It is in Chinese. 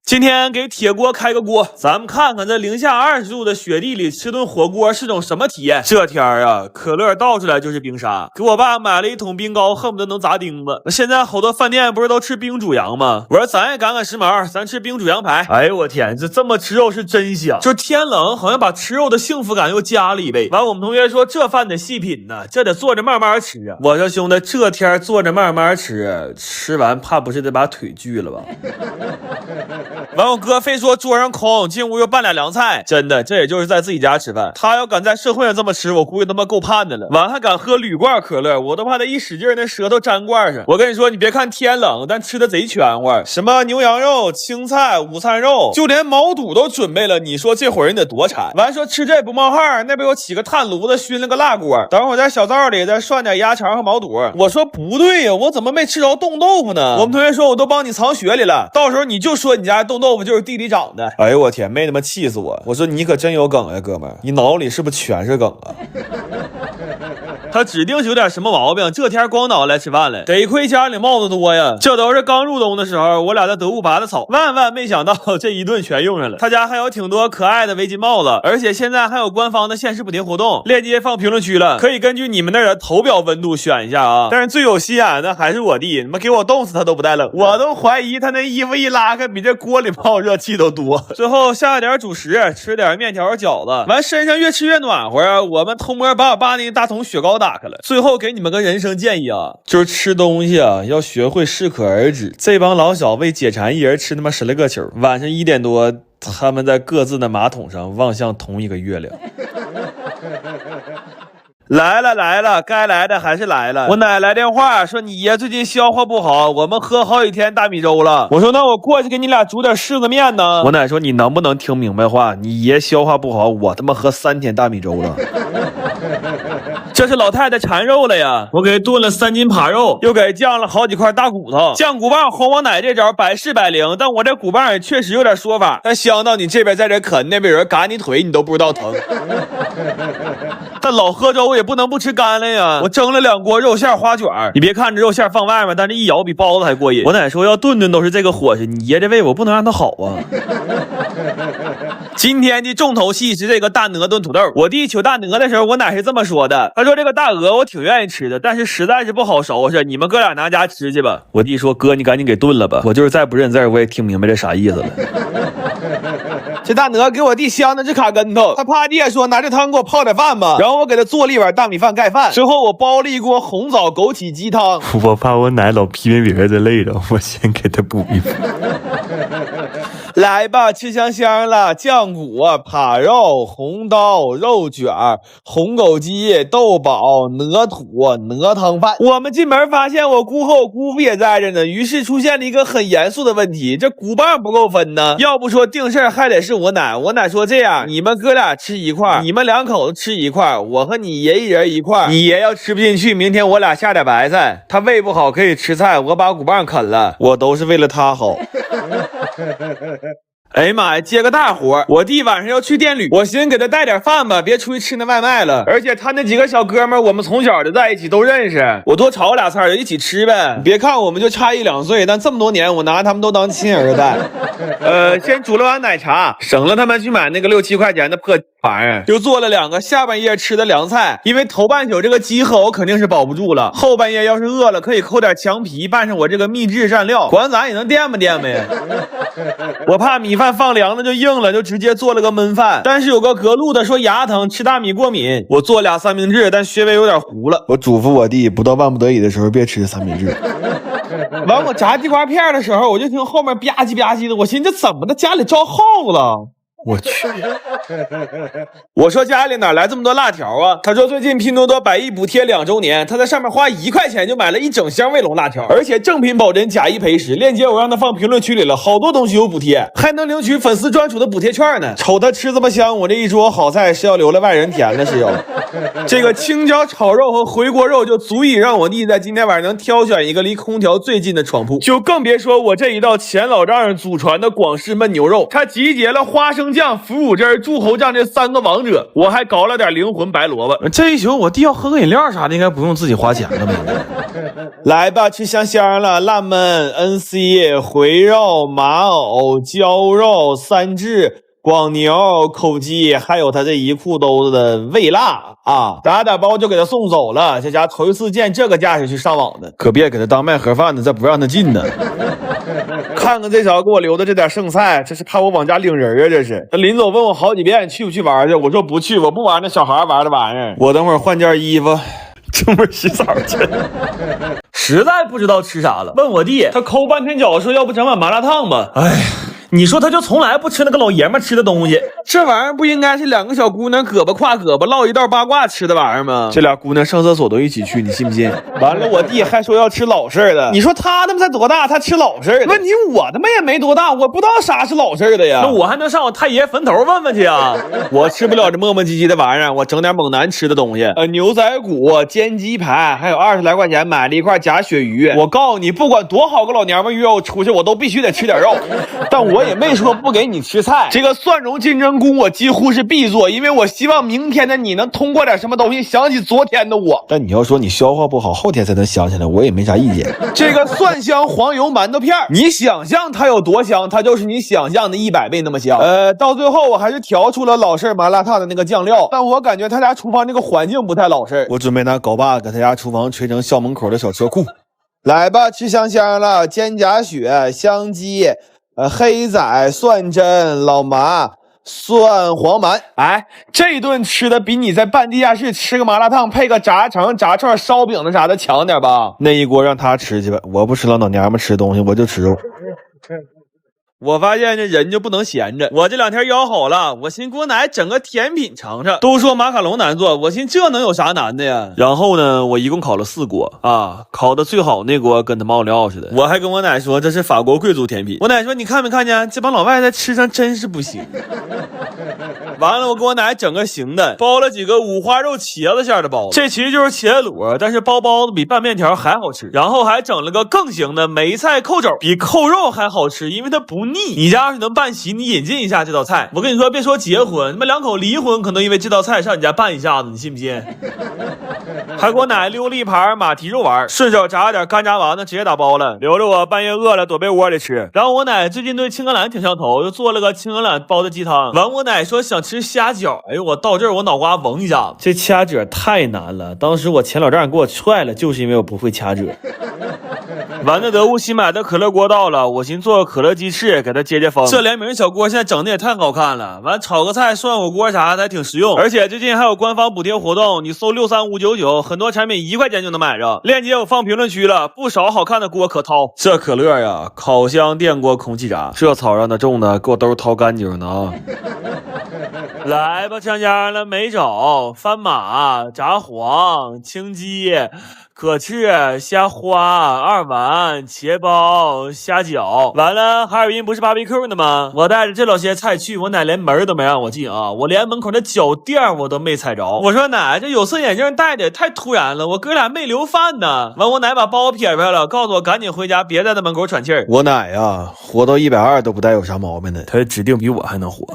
今天给铁锅开个锅，咱们看看这零下20度的雪地里吃顿火锅是种什么体验。这天啊，可乐倒出来就是冰沙，给我爸买了一桶冰糕，恨不得能砸钉子。那现在好多饭店不是都吃冰煮羊吗？我说咱也赶时髦，咱吃冰煮羊排。哎呦我天，这么吃肉是真香！就是天冷，好像把吃肉的幸福感又加了一倍。完，我们同学说这饭得细品呢，这得坐着慢慢吃啊。我说兄弟，这天坐着慢慢吃，吃完怕不是得把腿锯了吧？完，我哥非说桌上空，进屋又拌俩凉菜，真的，这也就是在自己家吃饭。他要敢在社会上这么吃，我估计他妈够判的了。完还敢喝铝罐可乐，我都怕他一使劲那舌头粘罐上。我跟你说，你别看天冷，但吃的贼全乎，什么牛羊肉、青菜、午餐肉，就连毛肚都准备了。你说这会儿人得多馋？完说吃这不冒汗，那边又起个炭炉子熏了个辣锅，等会儿在小灶里再涮点鸭肠和毛肚。我说不对呀，我怎么没吃着冻豆腐呢？我们同学说我都帮你藏雪里了，到时候你就说你家冻豆腐就是地里长的。哎呦我天，没他妈气死我！我说你可真有梗呀，哥们儿，你脑里是不是全是梗啊？他指定是有点什么毛病，这天光脑来吃饭了，得亏家里帽子多呀。这都是刚入冬的时候，我俩在得物拔的草，万万没想到这一顿全用上了。他家还有挺多可爱的围巾帽子，而且现在还有官方的限时补贴活动，链接放评论区了，可以根据你们那儿的投标温度选一下啊。但是最有心眼的还是我弟，他妈给我冻死他都不带冷，我都怀疑他那衣服一拉开比这锅里冒热气都多。最后下点主食，吃点面条饺子，完身上越吃越暖和啊。我们偷摸把我爸那大桶雪糕打开了。最后给你们个人生建议啊，就是吃东西啊要学会适可而止。这帮老小为解馋，一人吃他妈10来个球。晚上1点多，他们在各自的马桶上望向同一个月亮。来了，该来的还是来了。我奶来电话说你爷最近消化不好，我们喝好几天大米粥了。我说那我过去给你俩煮点柿子面呢。我奶说你能不能听明白话？你爷消化不好，我他妈喝3天大米粥了。这是老太太馋肉了呀，我给炖了3斤扒肉，又给酱了好几块大骨头。酱骨棒哄我奶这招百试百灵，但我这骨棒也确实有点说法，但香到你这边在这啃，那边有人嘎你腿，你都不知道疼。但老喝粥也不能不吃干了呀，我蒸了2锅肉馅花卷，你别看这肉馅放外面，但这一咬比包子还过瘾。我奶说要顿顿都是这个伙食，你爷这胃我不能让他好啊。今天的重头戏是这个大鹅炖土豆。我弟求大鹅的时候，我奶是这么说的，他说这个大鹅我挺愿意吃的，但是实在是不好收拾，你们哥俩拿家吃去吧。我弟说哥你赶紧给炖了吧，我就是再不认字我也听明白这啥意思了。这大鹅给我弟香的是卡跟头，他怕爹说拿这汤给我泡点饭吧，然后我给他做了一碗大米饭盖饭，之后我煲了一锅红枣枸杞鸡汤。我怕我奶老批评别人的累着，我先给他补一补。来吧，吃香香了，酱骨、扒肉、红刀、肉卷、红枸杞、豆宝、鹅肚、鹅汤饭。我们进门发现我姑和我姑父也在这呢，于是出现了一个很严肃的问题，这骨棒不够分呢。要不说定事还得是我奶，我奶说这样，你们哥俩吃一块，你们2口子吃一块，我和你爷一人一块。你爷要吃不进去，明天我俩下点白菜，他胃不好可以吃菜，我把骨棒啃了，我都是为了他好。哎呀妈呀，接个大活！我弟晚上要去店里，我寻思给他带点饭吧，别出去吃那外卖了。而且他那几个小哥们，我们从小就在一起，都认识。我多炒俩菜就一起吃呗。别看我们就差1、2岁，但这么多年，我拿他们都当亲儿子带。先煮了碗奶茶，省了他们去买那个6、7块钱的破玩意儿，又做了2个下半夜吃的凉菜。因为头半宿这个饥渴我肯定是保不住了，后半夜要是饿了，可以抠点墙皮拌上我这个秘制蘸料，管咱也能垫吧垫吧呀。我怕米饭放凉了就硬了，就直接做了个焖饭。但是有个隔路的说牙疼，吃大米过敏，我做俩三明治，但穴位有点糊了。我嘱咐我弟，不到万不得已的时候别吃三明治。完，我炸地瓜片的时候，我就听后面吧唧吧唧的，我寻思这怎么的，家里招耗子了。我去！我说家里哪来这么多辣条啊？他说最近拼多多100亿补贴2周年，他在上面花1块钱就买了1整箱卫龙辣条，而且正品保真，假一赔10。链接我让他放评论区里了，好多东西有补贴，还能领取粉丝专属的补贴券呢。瞅他吃这么香，我这一桌好菜是要留了外人甜了是要。这个青椒炒肉和回锅肉就足以让我弟在今天晚上能挑选一个离空调最近的床铺，就更别说我这一道前老丈人祖传的广式焖牛肉，它集结了花生酱、腐乳汁、柱侯酱这3个王者，我还搞了点灵魂白萝卜。这一宿我弟要喝个饮料啥的，应该不用自己花钱了吧？来吧，吃香香了，辣焖、NC、回肉、马藕、焦肉、三只。广牛、口鸡，还有他这一裤兜子的味辣啊！打包就给他送走了。这家头一次见这个架势去上网的，可别给他当卖盒饭的，再不让他进呢。看看这小子给我留的这点剩菜，这是怕我往家领人啊！这是他临走问我好几遍去不去玩去，我说不去，我不玩那小孩玩的玩意儿。我等会儿换件衣服，出门洗澡去。实在不知道吃啥了，问我弟，他抠半天脚说要不整碗麻辣烫吧？哎。你说他就从来不吃那个老爷们吃的东西，这玩意儿不应该是2个小姑娘胳膊挎胳膊唠一道八卦吃的玩意儿吗？这俩姑娘上厕所都一起去，你信不信？完了，我弟还说要吃老式的。你说他他妈才多大，他吃老式的？问题我他妈也没多大，我不知道啥是老式的呀。那我还能上我太爷坟头问问去啊？我吃不了这磨磨唧唧的玩意儿，我整点猛男吃的东西。牛仔骨、煎鸡排，还有20来块钱买了一块假鳕鱼。我告诉你，不管多好个老娘们约我出去，我都必须得吃点肉。但我也没说不给你吃菜，这个蒜蓉金针菇我几乎是必做，因为我希望明天的你能通过点什么东西想起昨天的我。但你要说你消化不好，后天才能想起来，我也没啥意见。这个蒜香黄油馒头片，你想象它有多香，它就是你想象的100倍那么香。到最后我还是调出了老式麻辣烫的那个酱料，但我感觉他家厨房这个环境不太老式。我准备拿镐把给他家厨房吹成校门口的小车库。来吧，吃香香了，煎鸭血、香鸡。黑仔、蒜针、老麻、蒜黄鳗，哎，这顿吃的比你在半地下室吃个麻辣烫配个炸肠、炸串、烧饼的啥的强点吧？那一锅让他吃去吧，我不吃老娘们吃东西，我就吃肉。我发现这人就不能闲着，我这2天腰好了，我寻给我奶整个甜品尝尝。都说马卡龙难做，我寻这能有啥难的呀？然后呢，我一共烤了4锅啊，烤的最好那锅跟他妈奥利奥似的。我还跟我奶说这是法国贵族甜品，我奶说你看没看见这帮老外在吃上真是不行。完了，我给我奶整个行的，包了几个五花肉茄子馅的包子，这其实就是茄子卤，但是包包子比拌面条还好吃。然后还整了个更行的梅菜扣肘，比扣肉还好吃，因为它不腻。你家要是能办席，你引进一下这道菜。我跟你说，别说结婚，他妈2口离婚可能因为这道菜上你家办一下子，你信不信？还给我奶溜了一盘马蹄肉丸，顺手炸了点干炸丸子，直接打包了，留着我半夜饿了躲被窝里吃。然后我奶最近对青橄榄挺上头，又做了个青橄榄煲的鸡汤。完，我奶说想吃虾饺，哎呦，我到这儿我脑瓜嗡一下子，这掐褶太难了。当时我前老丈人给我踹了，就是因为我不会掐褶。完了，德物新买的可乐锅到了，我寻做个可乐鸡翅给它接风。这联名小锅现在整的也太好看了，完炒个菜涮火锅啥的还挺实用，而且最近还有官方补贴活动，你搜63599，很多产品1块钱就能买着，链接我放评论区了，不少好看的锅可掏。这可乐呀，烤箱、电锅、空气炸，这草让它种的，给我都是掏干净的啊。来吧，香香了，没找翻马、炸黄、青鸡、可翅、虾花、2碗、茄包、虾饺。完了，哈尔滨不是 BBQ 呢吗？我带着这老些菜去，我奶连门都没让我进啊！我连门口的脚垫我都没踩着。我说奶，这有色眼镜戴的也太突然了，我哥俩没留饭呢。完，我奶把包撇开了，告诉我赶紧回家，别在那门口喘气儿。我奶呀，活到120都不带有啥毛病的，他指定比我还能活。